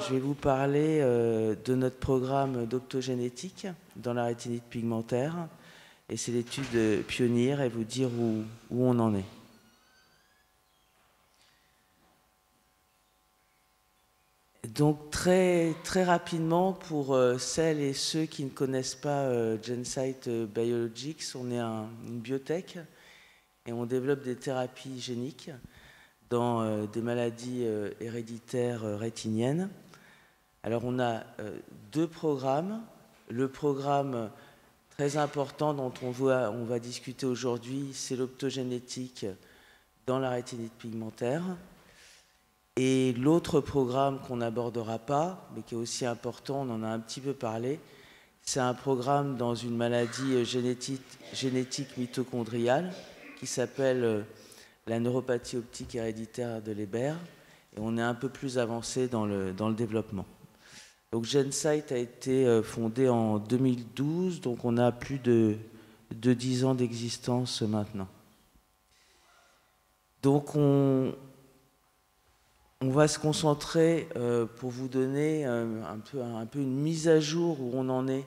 je vais vous parler de notre programme d'optogénétique dans la rétinite pigmentaire. Et c'est l'étude pionnière et vous dire où on en est. Donc très rapidement, pour celles et ceux qui ne connaissent pas GenSight Biologics, on est une biotech et on développe des thérapies géniques dans des maladies héréditaires rétiniennes. Alors on a deux programmes. Le programme très important dont on va discuter aujourd'hui, c'est l'optogénétique dans la rétinite pigmentaire. Et l'autre programme qu'on n'abordera pas, mais qui est aussi important, on en a un petit peu parlé, c'est un programme dans une maladie génétique mitochondriale qui s'appelle la neuropathie optique héréditaire de Leber. Et on est un peu plus avancé dans le développement. Donc GenSight a été fondé en 2012, donc on a plus de 10 ans d'existence maintenant. Donc on va se concentrer pour vous donner un peu une mise à jour où on en est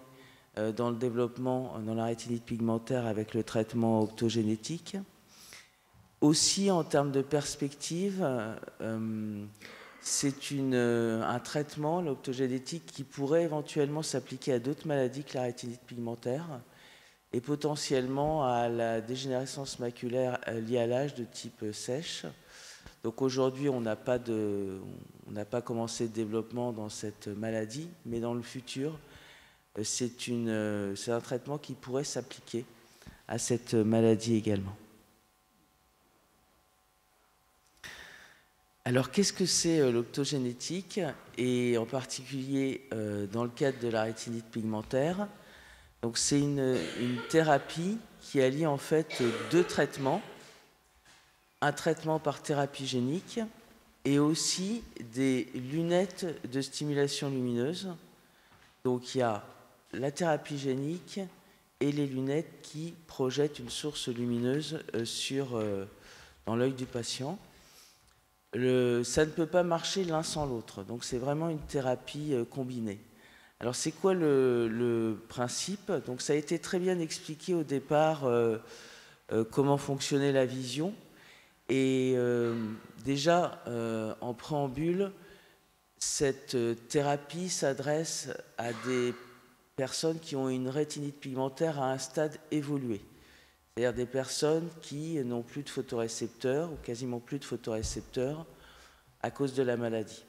dans le développement dans la rétinite pigmentaire avec le traitement optogénétique. Aussi en termes de perspective, c'est un traitement, l'optogénétique, qui pourrait éventuellement s'appliquer à d'autres maladies que la rétinite pigmentaire et potentiellement à la dégénérescence maculaire liée à l'âge de type sèche. Donc aujourd'hui, on n'a pas commencé de développement dans cette maladie, mais dans le futur, c'est un traitement qui pourrait s'appliquer à cette maladie également. Alors, qu'est-ce que c'est l'optogénétique, et en particulier dans le cadre de la rétinite pigmentaire? Donc, c'est une thérapie qui allie en fait deux traitements, un traitement par thérapie génique et aussi des lunettes de stimulation lumineuse. Donc, il y a la thérapie génique et les lunettes qui projettent une source lumineuse dans l'œil du patient. Ça ne peut pas marcher l'un sans l'autre, donc c'est vraiment une thérapie combinée. Alors c'est quoi le principe? Donc ça a été très bien expliqué au départ comment fonctionnait la vision, et déjà en préambule, cette thérapie s'adresse à des personnes qui ont une rétinite pigmentaire à un stade évolué. C'est-à-dire des personnes qui n'ont plus de photorécepteurs ou quasiment plus de photorécepteurs à cause de la maladie.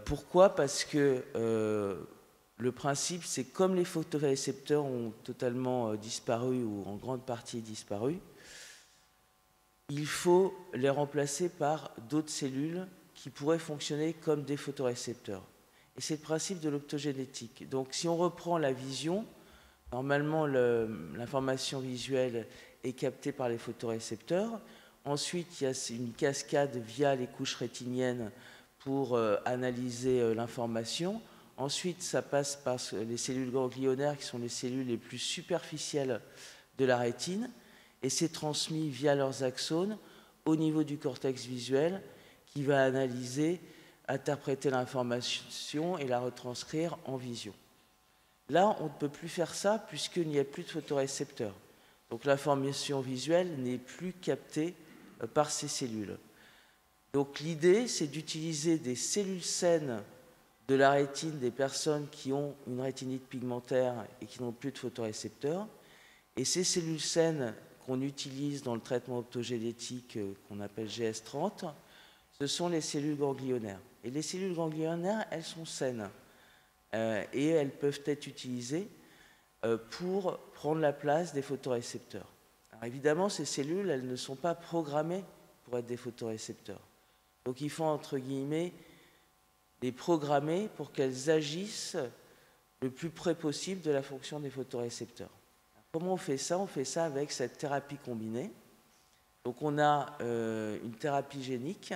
Pourquoi? Parce que le principe, c'est comme les photorécepteurs ont totalement disparu ou en grande partie disparu, il faut les remplacer par d'autres cellules qui pourraient fonctionner comme des photorécepteurs. Et c'est le principe de l'optogénétique. Donc si on reprend la vision, normalement, l'information visuelle est captée par les photorécepteurs. Ensuite, il y a une cascade via les couches rétiniennes pour analyser l'information. Ensuite, ça passe par les cellules ganglionnaires qui sont les cellules les plus superficielles de la rétine et c'est transmis via leurs axones au niveau du cortex visuel qui va analyser, interpréter l'information et la retranscrire en vision. Là, on ne peut plus faire ça puisqu'il n'y a plus de photorécepteurs. Donc l'information visuelle n'est plus captée par ces cellules. Donc l'idée, c'est d'utiliser des cellules saines de la rétine des personnes qui ont une rétinite pigmentaire et qui n'ont plus de photorécepteurs. Et ces cellules saines qu'on utilise dans le traitement optogénétique qu'on appelle GS30, ce sont les cellules ganglionnaires. Et les cellules ganglionnaires, elles sont saines. Et elles peuvent être utilisées pour prendre la place des photorécepteurs. Alors évidemment, ces cellules, elles ne sont pas programmées pour être des photorécepteurs. Donc il faut, entre guillemets, les programmer pour qu'elles agissent le plus près possible de la fonction des photorécepteurs. Alors, comment on fait ça? On fait ça avec cette thérapie combinée. Donc on a une thérapie génique.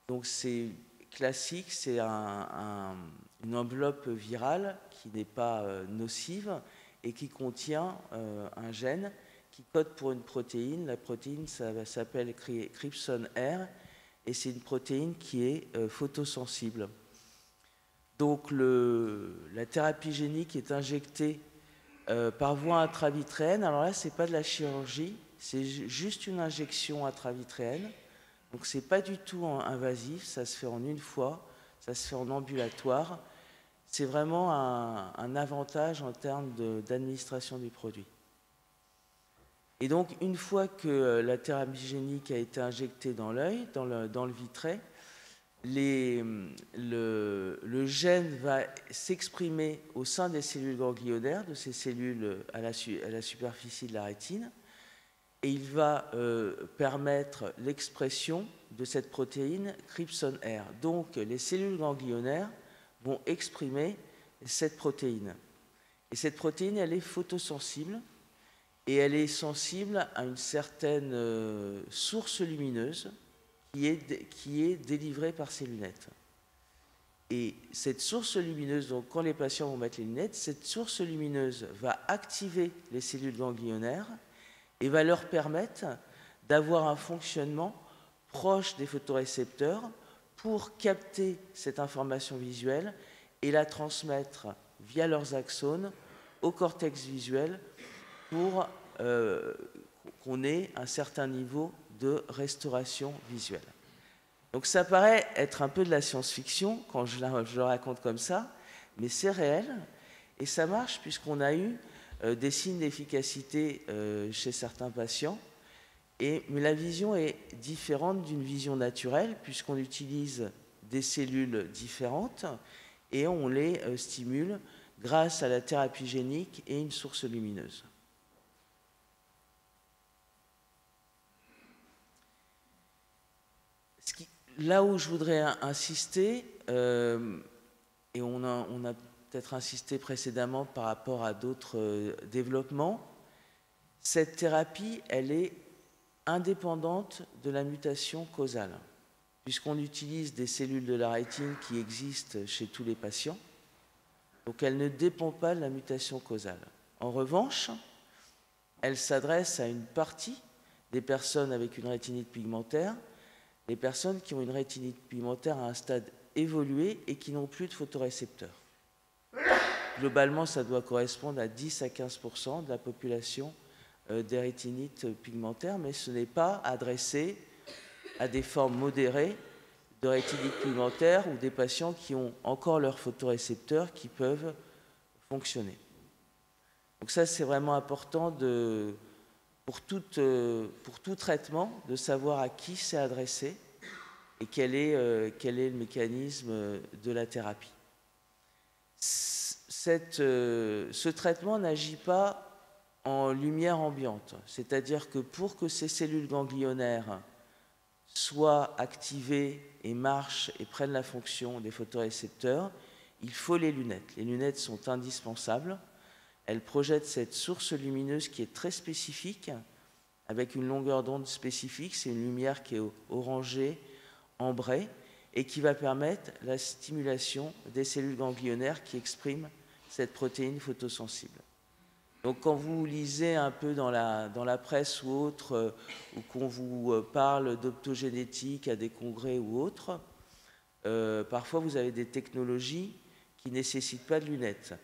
Donc c'est classique, c'est une enveloppe virale qui n'est pas nocive et qui contient un gène qui code pour une protéine. La protéine, ça s'appelle Crypson R et c'est une protéine qui est photosensible. Donc la thérapie génique est injectée par voie intravitréenne. Alors là, ce n'est pas de la chirurgie, c'est juste une injection intravitréenne. Donc ce n'est pas du tout invasif, ça se fait en une fois, ça se fait en ambulatoire. C'est vraiment un avantage en termes d'administration du produit. Et donc, une fois que la thérapie génique a été injectée dans l'œil, dans le vitret, le gène va s'exprimer au sein des cellules ganglionnaires, de ces cellules à la superficie de la rétine, et il va permettre l'expression de cette protéine Crypson R. Donc, les cellules ganglionnaires vont exprimer cette protéine. Et cette protéine, elle est photosensible, et elle est sensible à une certaine source lumineuse qui est délivrée par ces lunettes. Et cette source lumineuse, donc quand les patients vont mettre les lunettes, cette source lumineuse va activer les cellules ganglionnaires et va leur permettre d'avoir un fonctionnement proche des photorécepteurs pour capter cette information visuelle et la transmettre via leurs axones au cortex visuel pour qu'on ait un certain niveau de restauration visuelle. Donc ça paraît être un peu de la science-fiction quand je le raconte comme ça, mais c'est réel et ça marche puisqu'on a eu des signes d'efficacité chez certains patients. Mais la vision est différente d'une vision naturelle puisqu'on utilise des cellules différentes et on les stimule grâce à la thérapie génique et une source lumineuse. Là où je voudrais insister, et on a peut-être insisté précédemment par rapport à d'autres développements, cette thérapie, elle est indépendante de la mutation causale, puisqu'on utilise des cellules de la rétine qui existent chez tous les patients, donc elle ne dépend pas de la mutation causale. En revanche, elle s'adresse à une partie des personnes avec une rétinite pigmentaire, les personnes qui ont une rétinite pigmentaire à un stade évolué et qui n'ont plus de photorécepteurs. Globalement, ça doit correspondre à 10 à 15% de la population des rétinites pigmentaires, mais ce n'est pas adressé à des formes modérées de rétinite pigmentaire ou des patients qui ont encore leurs photorécepteurs qui peuvent fonctionner. Donc ça, c'est vraiment important pour tout traitement, de savoir à qui c'est adressé et quel est le mécanisme de la thérapie. Ce traitement n'agit pas en lumière ambiante, c'est-à-dire que pour que ces cellules ganglionnaires soient activées et marchent et prennent la fonction des photorécepteurs, il faut les lunettes. Les lunettes sont indispensables. Elles projettent cette source lumineuse qui est très spécifique, avec une longueur d'onde spécifique. C'est une lumière qui est orangée, ambrée, et qui va permettre la stimulation des cellules ganglionnaires qui expriment cette protéine photosensible. Donc quand vous lisez un peu dans la presse ou autre, ou qu'on vous parle d'optogénétique à des congrès ou autres, parfois vous avez des technologies qui ne nécessitent pas de lunettes.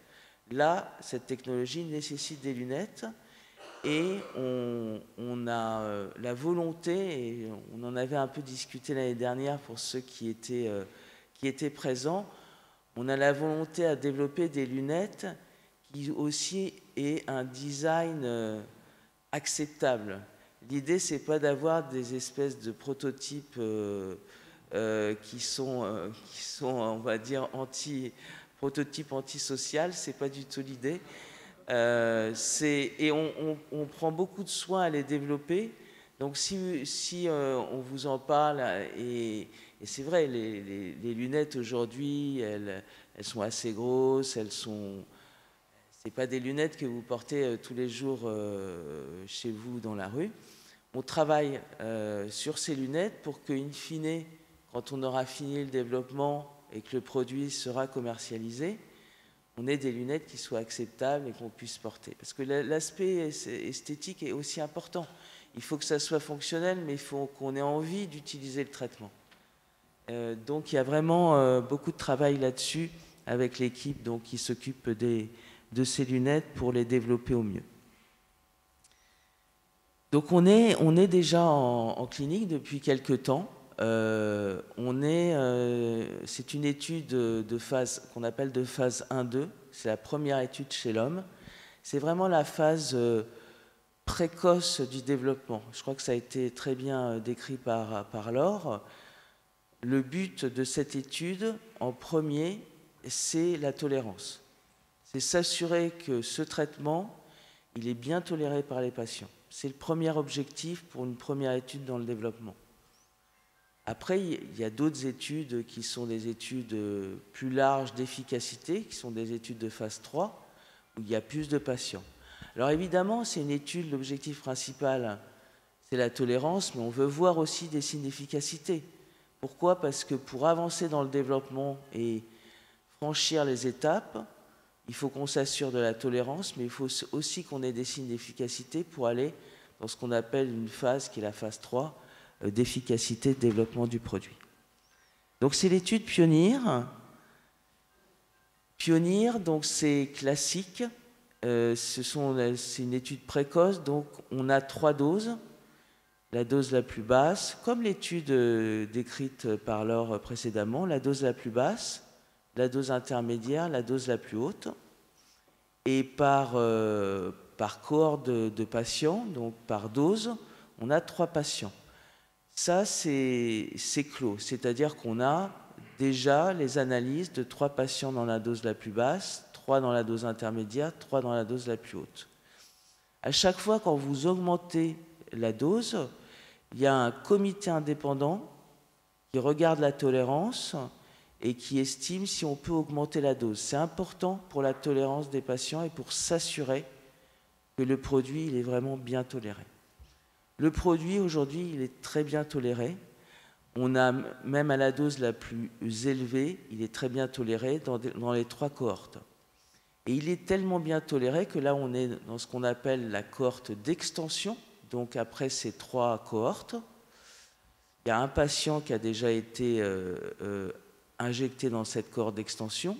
Là, cette technologie nécessite des lunettes et on a la volonté, et on en avait un peu discuté l'année dernière pour ceux qui étaient présents, on a la volonté à développer des lunettes qui aussi aient un design acceptable. L'idée, c'est pas d'avoir des espèces de prototypes qui sont, on va dire, prototype antisocial, c'est pas du tout l'idée. Et on prend beaucoup de soin à les développer. Donc si on vous en parle, et c'est vrai, les lunettes aujourd'hui, elles sont assez grosses, c'est pas des lunettes que vous portez tous les jours chez vous dans la rue. On travaille sur ces lunettes pour que, in fine, quand on aura fini le développement et que le produit sera commercialisé, on ait des lunettes qui soient acceptables et qu'on puisse porter. Parce que l'aspect esthétique est aussi important. Il faut que ça soit fonctionnel, mais il faut qu'on ait envie d'utiliser le traitement. Donc il y a vraiment beaucoup de travail là-dessus avec l'équipe donc, qui s'occupe de ces lunettes pour les développer au mieux. Donc on est déjà en clinique depuis quelques temps. C'est une étude de phase qu'on appelle de phase 1-2. C'est la première étude chez l'homme. C'est vraiment la phase précoce du développement. Je crois que ça a été très bien décrit par Laure. Le but de cette étude, en premier, c'est la tolérance. C'est s'assurer que ce traitement, il est bien toléré par les patients. C'est le premier objectif pour une première étude dans le développement. Après, il y a d'autres études qui sont des études plus larges d'efficacité, qui sont des études de phase 3, où il y a plus de patients. Alors évidemment, c'est une étude, l'objectif principal, c'est la tolérance, mais on veut voir aussi des signes d'efficacité. Pourquoi? Parce que pour avancer dans le développement et franchir les étapes, il faut qu'on s'assure de la tolérance, mais il faut aussi qu'on ait des signes d'efficacité pour aller dans ce qu'on appelle une phase qui est la phase 3, d'efficacité de développement du produit. Donc c'est l'étude Pionnier. Pionnier, donc c'est classique, c'est une étude précoce, donc on a 3 doses. La dose la plus basse, comme l'étude décrite par Laure précédemment, la dose la plus basse, la dose intermédiaire, la dose la plus haute, et par cohorte de patients, donc par dose, on a 3 patients. Ça, c'est clos, c'est-à-dire qu'on a déjà les analyses de 3 patients dans la dose la plus basse, 3 dans la dose intermédiaire, 3 dans la dose la plus haute. À chaque fois, quand vous augmentez la dose, il y a un comité indépendant qui regarde la tolérance et qui estime si on peut augmenter la dose. C'est important pour la tolérance des patients et pour s'assurer que le produit il est vraiment bien toléré. Le produit, aujourd'hui, il est très bien toléré. On a, même à la dose la plus élevée, il est très bien toléré dans les 3 cohortes. Et il est tellement bien toléré que là, on est dans ce qu'on appelle la cohorte d'extension. Donc après ces 3 cohortes, il y a un patient qui a déjà été injecté dans cette cohorte d'extension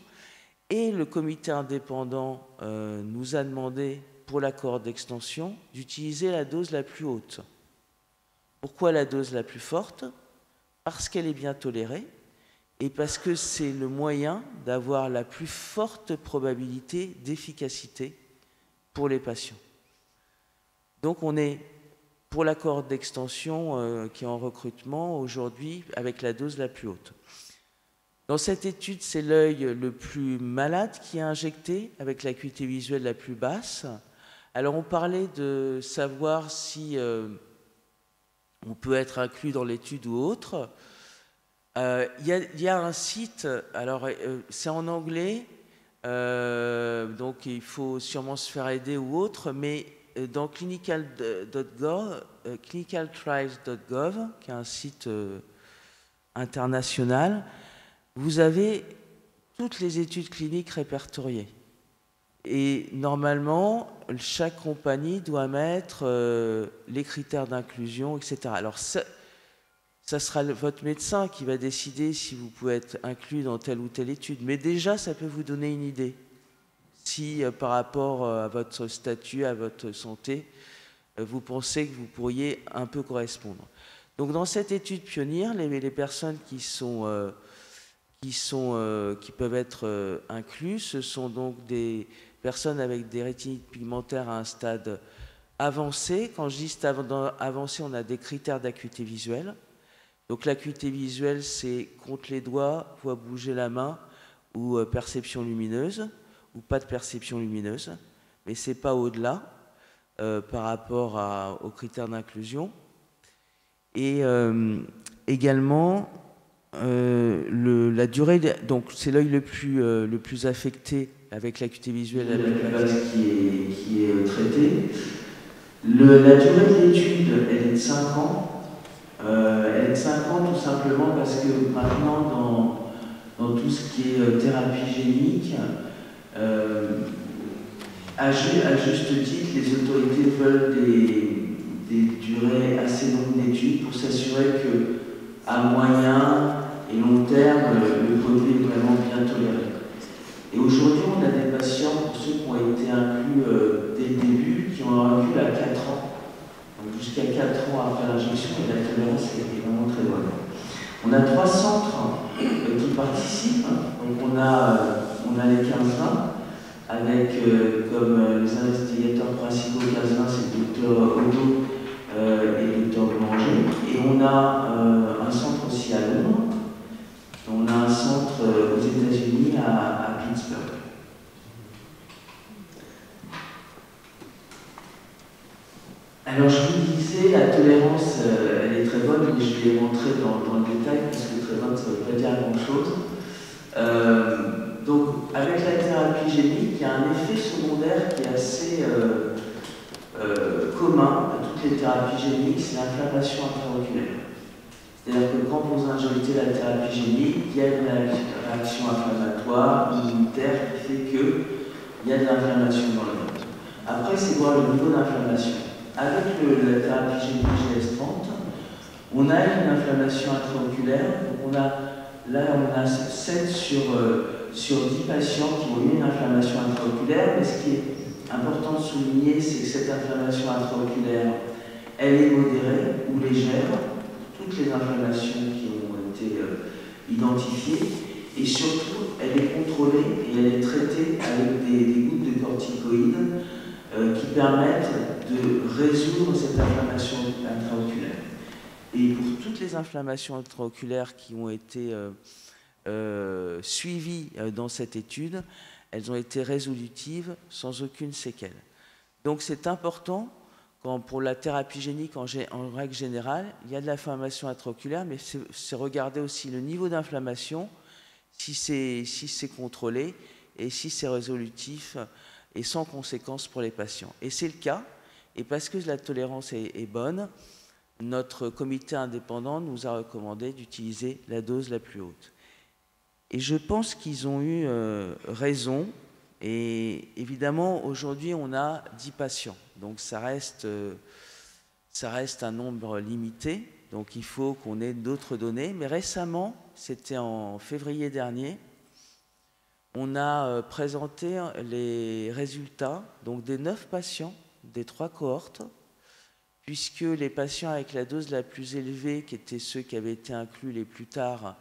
et le comité indépendant nous a demandé pour la cohorte d'extension d'utiliser la dose la plus haute. Pourquoi la dose la plus forte? Parce qu'elle est bien tolérée et parce que c'est le moyen d'avoir la plus forte probabilité d'efficacité pour les patients. Donc on est pour la cohorte d'extension qui est en recrutement aujourd'hui avec la dose la plus haute. Dans cette étude, c'est l'œil le plus malade qui est injecté avec l'acuité visuelle la plus basse. Alors on parlait de savoir si on peut être inclus dans l'étude ou autre. Il y a un site, alors c'est en anglais, donc il faut sûrement se faire aider ou autre, mais dans clinicaltrials.gov, qui est un site international, vous avez toutes les études cliniques répertoriées. Et normalement, chaque compagnie doit mettre les critères d'inclusion, etc. Alors ça sera votre médecin qui va décider si vous pouvez être inclus dans telle ou telle étude. Mais déjà, ça peut vous donner une idée. Si par rapport à votre statut, à votre santé, vous pensez que vous pourriez un peu correspondre. Donc dans cette étude Pionnier, les personnes qui peuvent être incluses, ce sont donc des personnes avec des rétinites pigmentaires à un stade avancé. Quand je dis stade avancé, on a des critères d'acuité visuelle. Donc l'acuité visuelle, c'est compte les doigts, voit bouger la main ou perception lumineuse, ou pas de perception lumineuse, mais ce n'est pas au-delà par rapport aux critères d'inclusion. Et également, la durée, donc c'est l'œil le plus affecté avec l'acuité visuelle la plus basse qui est traitée. La durée de l'étude, elle est de 5 ans. Elle est de 5 ans tout simplement parce que maintenant, dans tout ce qui est thérapie génique, à juste titre, les autorités veulent des durées assez longues d'études pour s'assurer qu'à moyen et long terme, le produit est vraiment bien toléré. 4 mois après l'injection et la tolérance est vraiment très bonne. On a 3 centres qui participent. Donc on a les 15-20 avec comme les investigateurs principaux 15-20, c'est le docteur Odo et le docteur Boulanger. Et on a un centre aussi à Londres. On a un centre aux États-Unis à Pittsburgh. Alors je vous disais, la tolérance, elle est très bonne, mais je vais rentrer dans le détail parce que très bonne, ça ne veut pas dire grand-chose. Donc avec la thérapie génique, il y a un effet secondaire qui est assez commun à toutes les thérapies géniques, c'est l'inflammation intra-oculaire. C'est-à-dire que quand vous injectez la thérapie génique, il y a une réaction inflammatoire, immunitaire, qui fait qu'il y a de l'inflammation dans le node. Après, c'est voir le niveau d'inflammation. Avec la thérapie génique GS30, on a une inflammation intraoculaire. Donc là, on a 7 sur 10 patients qui ont eu une inflammation intraoculaire. Mais ce qui est important de souligner, c'est que cette inflammation intraoculaire, elle est modérée ou légère. Toutes les inflammations qui ont été identifiées. Et surtout, elle est contrôlée et elle est traitée avec des gouttes de corticoïdes qui permettent de résoudre cette inflammation intraoculaire. Et pour toutes les inflammations intraoculaires qui ont été suivies dans cette étude, elles ont été résolutives sans aucune séquelle. Donc c'est important, quand pour la thérapie génique en règle générale, il y a de l'inflammation intraoculaire, mais c'est regarder aussi le niveau d'inflammation, si c'est contrôlé et si c'est résolutif et sans conséquence pour les patients. Et c'est le cas, et parce que la tolérance est bonne, notre comité indépendant nous a recommandé d'utiliser la dose la plus haute. Et je pense qu'ils ont eu raison, et évidemment, aujourd'hui, on a 10 patients, donc ça reste un nombre limité, donc il faut qu'on ait d'autres données, mais récemment, c'était en février dernier, on a présenté les résultats donc des 9 patients des 3 cohortes, puisque les patients avec la dose la plus élevée, qui étaient ceux qui avaient été inclus les plus tard,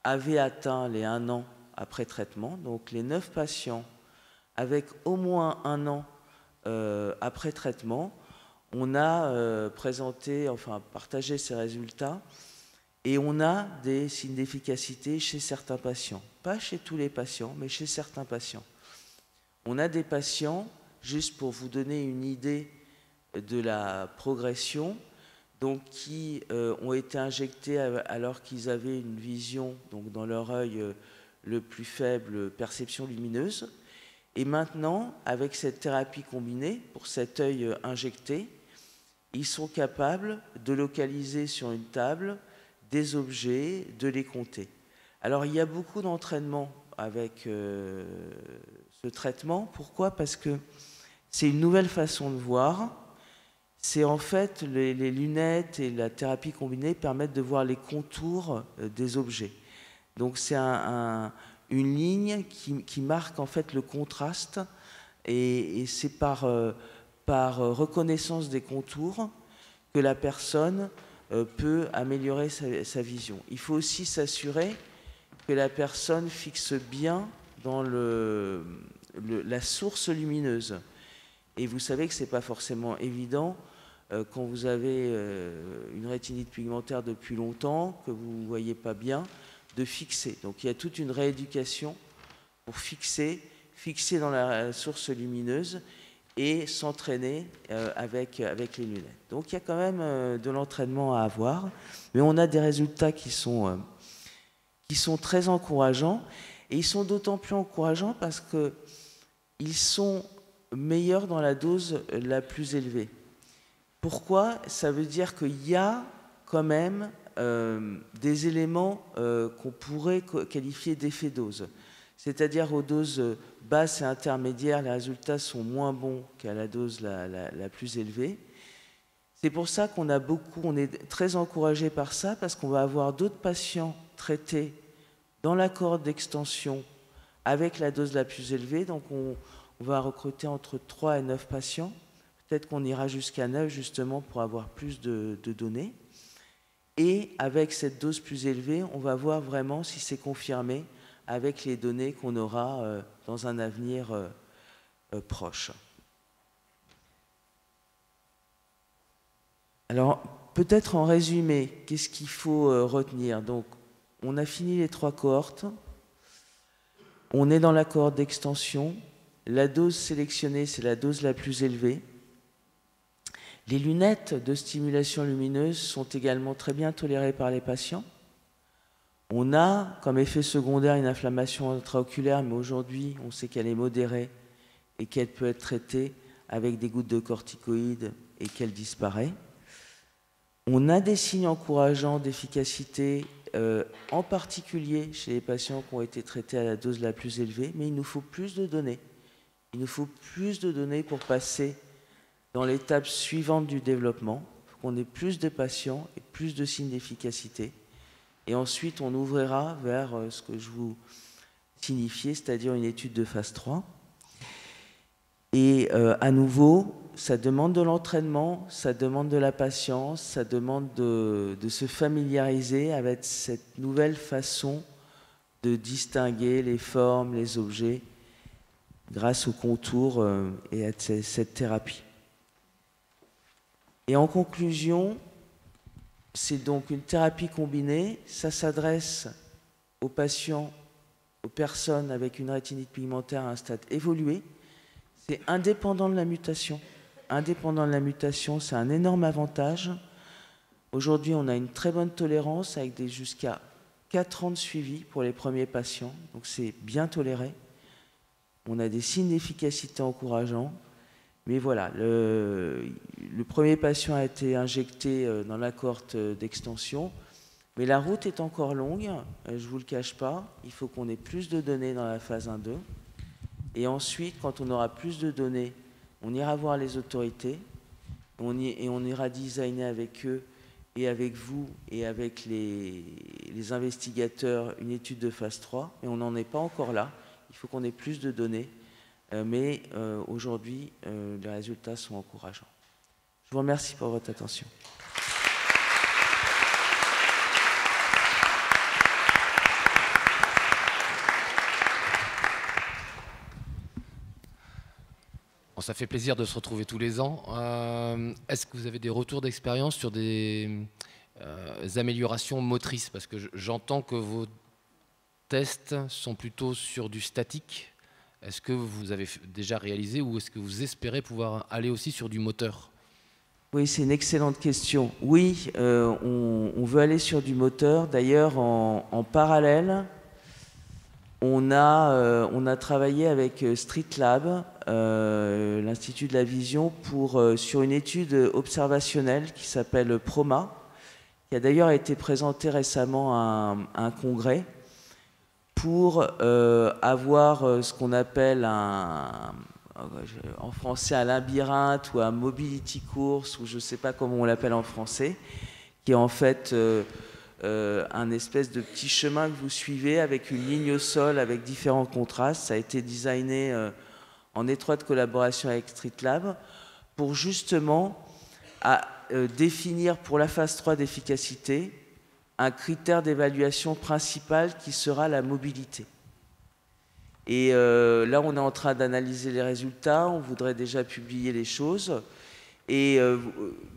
avaient atteint les 1 an après traitement. Donc les 9 patients avec au moins 1 an après traitement, on a partagé ces résultats. Et on a des signes d'efficacité chez certains patients. Pas chez tous les patients, mais chez certains patients. On a des patients, juste pour vous donner une idée de la progression, donc qui ont été injectés alors qu'ils avaient une vision, donc dans leur œil le plus faible, perception lumineuse. Et maintenant, avec cette thérapie combinée, pour cet œil injecté, ils sont capables de localiser sur une table des objets, de les compter. Alors il y a beaucoup d'entraînement avec ce traitement. Pourquoi? Parce que c'est une nouvelle façon de voir. C'est en fait les lunettes et la thérapie combinée permettent de voir les contours des objets. Donc c'est une ligne qui marque en fait le contraste et c'est par reconnaissance des contours que la personne peut améliorer sa vision. Il faut aussi s'assurer que la personne fixe bien dans la source lumineuse. Et vous savez que ce n'est pas forcément évident quand vous avez une rétinite pigmentaire depuis longtemps, que vous ne voyez pas bien, de fixer. Donc il y a toute une rééducation pour fixer dans la source lumineuse et s'entraîner avec les lunettes. Donc il y a quand même de l'entraînement à avoir, mais on a des résultats qui sont très encourageants, et ils sont d'autant plus encourageants parce qu'ils sont meilleurs dans la dose la plus élevée. Pourquoi? Ça veut dire qu'il y a quand même des éléments qu'on pourrait qualifier d'effet dose. C'est-à-dire aux doses basses et intermédiaires, les résultats sont moins bons qu'à la dose la plus élevée. C'est pour ça qu'on est très encouragé par ça, parce qu'on va avoir d'autres patients traités dans la cohorte d'extension avec la dose la plus élevée. Donc on va recruter entre 3 et 9 patients, Peut-être qu'on ira jusqu'à 9 justement pour avoir plus de données. Et avec cette dose plus élevée, on va voir vraiment si c'est confirmé avec les données qu'on aura dans un avenir proche. Alors, peut-être en résumé, qu'est-ce qu'il faut retenir? Donc, on a fini les 3 cohortes. On est dans la cohorte d'extension. La dose sélectionnée, c'est la dose la plus élevée. Les lunettes de stimulation lumineuse sont également très bien tolérées par les patients. On a comme effet secondaire une inflammation intraoculaire, mais aujourd'hui, on sait qu'elle est modérée et qu'elle peut être traitée avec des gouttes de corticoïdes et qu'elle disparaît. On a des signes encourageants d'efficacité, en particulier chez les patients qui ont été traités à la dose la plus élevée, mais il nous faut plus de données. Il nous faut plus de données pour passer dans l'étape suivante du développement, pour qu'on ait plus de patients et plus de signes d'efficacité. Et ensuite, on ouvrira vers ce que je vous signifiais, c'est-à-dire une étude de phase 3. Et à nouveau, ça demande de l'entraînement, ça demande de la patience, ça demande de se familiariser avec cette nouvelle façon de distinguer les formes, les objets, grâce aux contours et à cette thérapie. Et en conclusion, c'est donc une thérapie combinée, ça s'adresse aux patients, aux personnes avec une rétinite pigmentaire à un stade évolué. C'est indépendant de la mutation. Indépendant de la mutation, c'est un énorme avantage. Aujourd'hui, on a une très bonne tolérance avec jusqu'à 4 ans de suivi pour les premiers patients, donc c'est bien toléré. On a des signes d'efficacité encourageants. Mais voilà, le premier patient a été injecté dans la cohorte d'extension, mais la route est encore longue, je ne vous le cache pas. Il faut qu'on ait plus de données dans la phase 1-2. Et ensuite, quand on aura plus de données, on ira voir les autorités, et on ira designer avec eux, et avec vous, et avec les investigateurs, une étude de phase 3, et on n'en est pas encore là. Il faut qu'on ait plus de données. Mais aujourd'hui, les résultats sont encourageants. Je vous remercie pour votre attention. Bon, ça fait plaisir de se retrouver tous les ans. Est-ce que vous avez des retours d'expérience sur des améliorations motrices? Parce que j'entends que vos tests sont plutôt sur du statique. Est-ce que vous avez déjà réalisé ou est-ce que vous espérez pouvoir aller aussi sur du moteur? Oui, c'est une excellente question. Oui, on veut aller sur du moteur. D'ailleurs, en parallèle, on a travaillé avec Streetlab, l'Institut de la Vision, sur une étude observationnelle qui s'appelle PROMA, qui a d'ailleurs été présentée récemment à un congrès, pour avoir ce qu'on appelle en français un labyrinthe ou un mobility course, ou je ne sais pas comment on l'appelle en français, qui est en fait un espèce de petit chemin que vous suivez avec une ligne au sol avec différents contrastes. Ça a été designé en étroite collaboration avec Streetlab pour justement définir pour la phase 3 d'efficacité un critère d'évaluation principal qui sera la mobilité. Et là, on est en train d'analyser les résultats, on voudrait déjà publier les choses. Et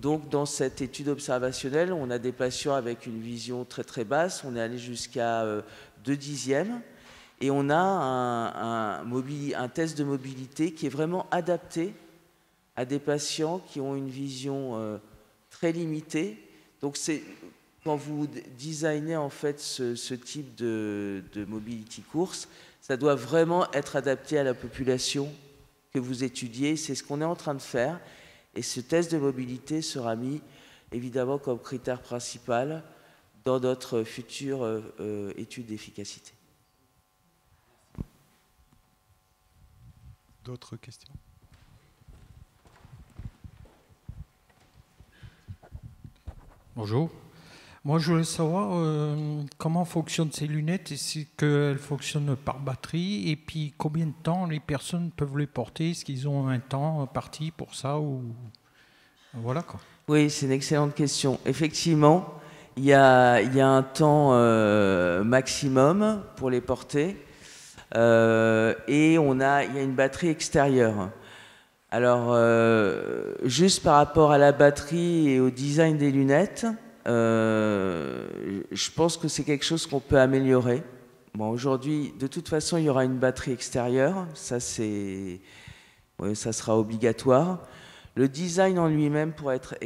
donc, dans cette étude observationnelle, on a des patients avec une vision très très basse, on est allé jusqu'à 2/10. Et on a un test de mobilité qui est vraiment adapté à des patients qui ont une vision très limitée. Donc, quand vous designez en fait ce type de mobility course, ça doit vraiment être adapté à la population que vous étudiez. C'est ce qu'on est en train de faire. Et ce test de mobilité sera mis évidemment comme critère principal dans notre future étude d'efficacité. D'autres questions? Bonjour. Moi, je voulais savoir comment fonctionnent ces lunettes. Est-ce qu'elles fonctionnent par batterie? Et puis, combien de temps les personnes peuvent les porter? Est-ce qu'ils ont un temps parti pour ça ou... Voilà, quoi. Oui, c'est une excellente question. Effectivement, il y a un temps maximum pour les porter. Et il y a une batterie extérieure. Alors, juste par rapport à la batterie et au design des lunettes, je pense que c'est quelque chose qu'on peut améliorer. Bon, aujourd'hui, de toute façon, il y aura une batterie extérieure. Ça, ça sera obligatoire. Le design en lui-même pourrait être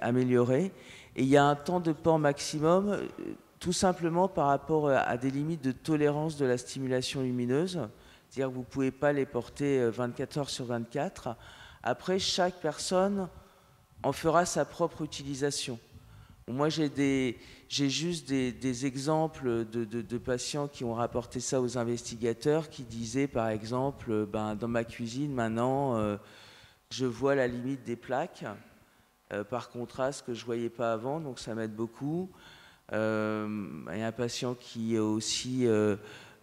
amélioré. Et il y a un temps de port maximum, tout simplement par rapport à des limites de tolérance de la stimulation lumineuse. C'est-à-dire que vous ne pouvez pas les porter 24 heures sur 24. Après, chaque personne en fera sa propre utilisation. Moi, j'ai juste des exemples de patients qui ont rapporté ça aux investigateurs, qui disaient, par exemple, dans ma cuisine, maintenant, je vois la limite des plaques par contraste que je ne voyais pas avant, donc ça m'aide beaucoup. Il y a un patient qui aussi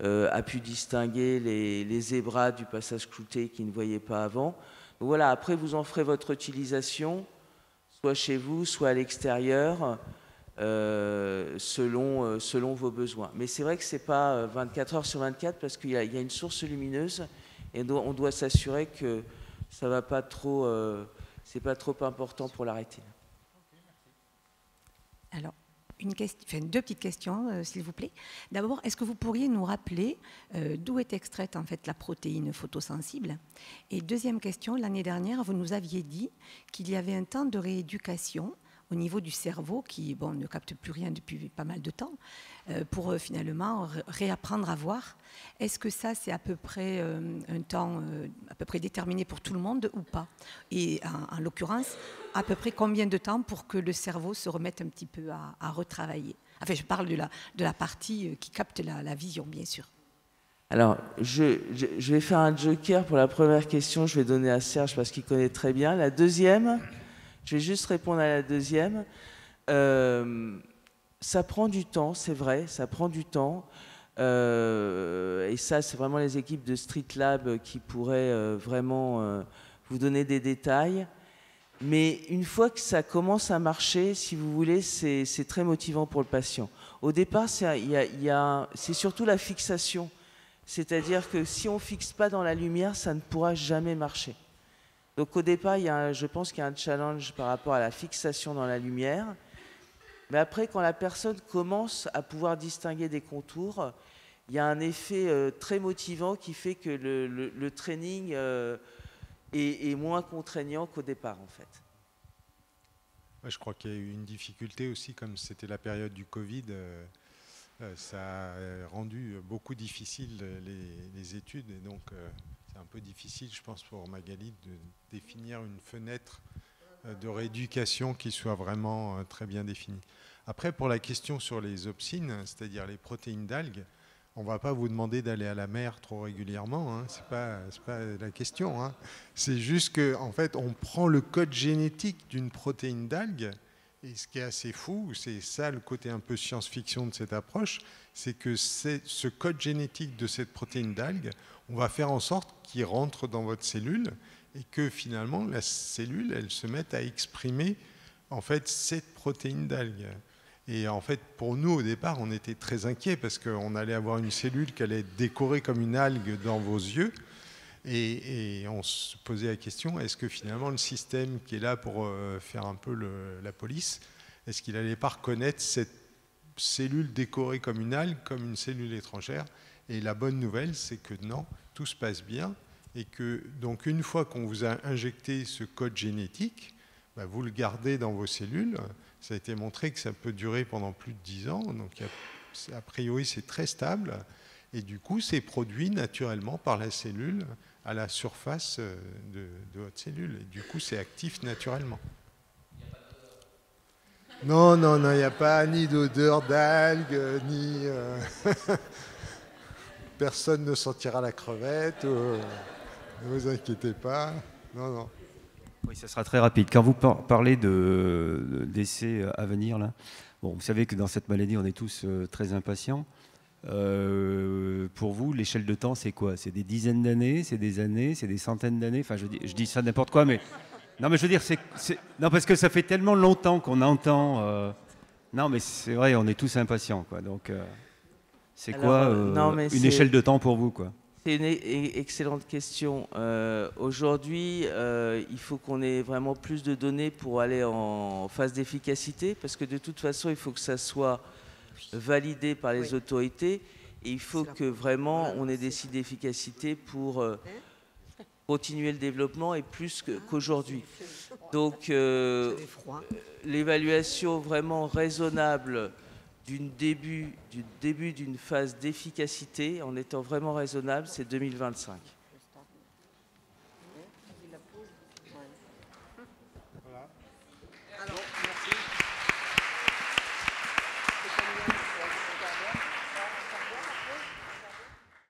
a pu distinguer les zébras du passage clouté qu'il ne voyait pas avant. Donc voilà, après vous en ferez votre utilisation, soit chez vous, soit à l'extérieur, selon vos besoins. Mais c'est vrai que ce n'est pas 24 heures sur 24 parce qu'il y a une source lumineuse et on doit s'assurer que ça va pas trop, c'est pas trop important pour la rétine. Alors, deux petites questions, s'il vous plaît. D'abord, est-ce que vous pourriez nous rappeler d'où est extraite en fait la protéine photosensible? Et deuxième question, l'année dernière, vous nous aviez dit qu'il y avait un temps de rééducation au niveau du cerveau qui ne capte plus rien depuis pas mal de temps pour finalement réapprendre à voir. Est-ce que ça, c'est à peu près un temps à peu près déterminé pour tout le monde ou pas? Et en l'occurrence, à peu près combien de temps pour que le cerveau se remette un petit peu à retravailler? Enfin, je parle de la partie qui capte la vision, bien sûr. Alors, je vais faire un joker pour la première question, je vais donner à Serge parce qu'il connaît très bien. La deuxième, je vais juste répondre à la deuxième. Ça prend du temps, c'est vrai, ça prend du temps. Et ça, c'est vraiment les équipes de Street Lab qui pourraient vraiment vous donner des détails. Mais une fois que ça commence à marcher, si vous voulez, c'est très motivant pour le patient. Au départ, c'est surtout la fixation. C'est-à-dire que si on ne fixe pas dans la lumière, ça ne pourra jamais marcher. Donc au départ, je pense qu'il y a un challenge par rapport à la fixation dans la lumière. Mais après, quand la personne commence à pouvoir distinguer des contours, il y a un effet très motivant qui fait que le training est moins contraignant qu'au départ, en fait. Je crois qu'il y a eu une difficulté aussi, comme c'était la période du Covid, ça a rendu beaucoup difficile les études. Et donc, c'est un peu difficile, je pense, pour Magali de définir une fenêtre de rééducation qui soit vraiment très bien définie. Après, pour la question sur les opsines, c'est-à-dire les protéines d'algues, on ne va pas vous demander d'aller à la mer trop régulièrement, hein. C'est pas la question, hein. C'est juste qu'en fait, on prend le code génétique d'une protéine d'algue, et ce qui est assez fou, c'est ça le côté un peu science-fiction de cette approche, c'est que ce code génétique de cette protéine d'algue, on va faire en sorte qu'il rentre dans votre cellule, et que finalement, la cellule, elle se mette à exprimer en fait cette protéine d'algue. Et en fait, pour nous, au départ, on était très inquiets parce qu'on allait avoir une cellule qui allait être décorée comme une algue dans vos yeux. Et on se posait la question, est-ce que finalement le système qui est là pour faire un peu la police, est-ce qu'il n'allait pas reconnaître cette cellule décorée comme une algue, comme une cellule étrangère? Et la bonne nouvelle, c'est que non, tout se passe bien. Et que donc une fois qu'on vous a injecté ce code génétique, vous le gardez dans vos cellules. Ça a été montré que ça peut durer pendant plus de 10 ans, donc a priori c'est très stable, et du coup c'est produit naturellement par la cellule à la surface de votre cellule, et du coup c'est actif naturellement. Non, il n'y a pas ni d'odeur d'algues, ni... Personne ne sentira la crevette, ne vous inquiétez pas, non. Oui, ça sera très rapide. Quand vous parlez d'essais à venir, là, Bon, vous savez que dans cette maladie, on est tous très impatients. Pour vous, l'échelle de temps, c'est quoi? C'est des dizaines d'années, c'est des années, c'est des centaines d'années? Enfin, je dis ça n'importe quoi, mais... Non, mais je veux dire, non, parce que ça fait tellement longtemps qu'on entend... Non, mais c'est vrai, on est tous impatients, quoi. Donc, c'est quoi une échelle de temps pour vous, quoi? C'est une excellente question. Aujourd'hui, il faut qu'on ait vraiment plus de données pour aller en phase d'efficacité, parce que de toute façon, il faut que ça soit validé par les autorités, et il faut que vraiment on ait des signes d'efficacité pour continuer le développement, et plus qu'aujourd'hui. Donc, l'évaluation vraiment raisonnable du début d'une phase d'efficacité, en étant vraiment raisonnable, c'est 2025.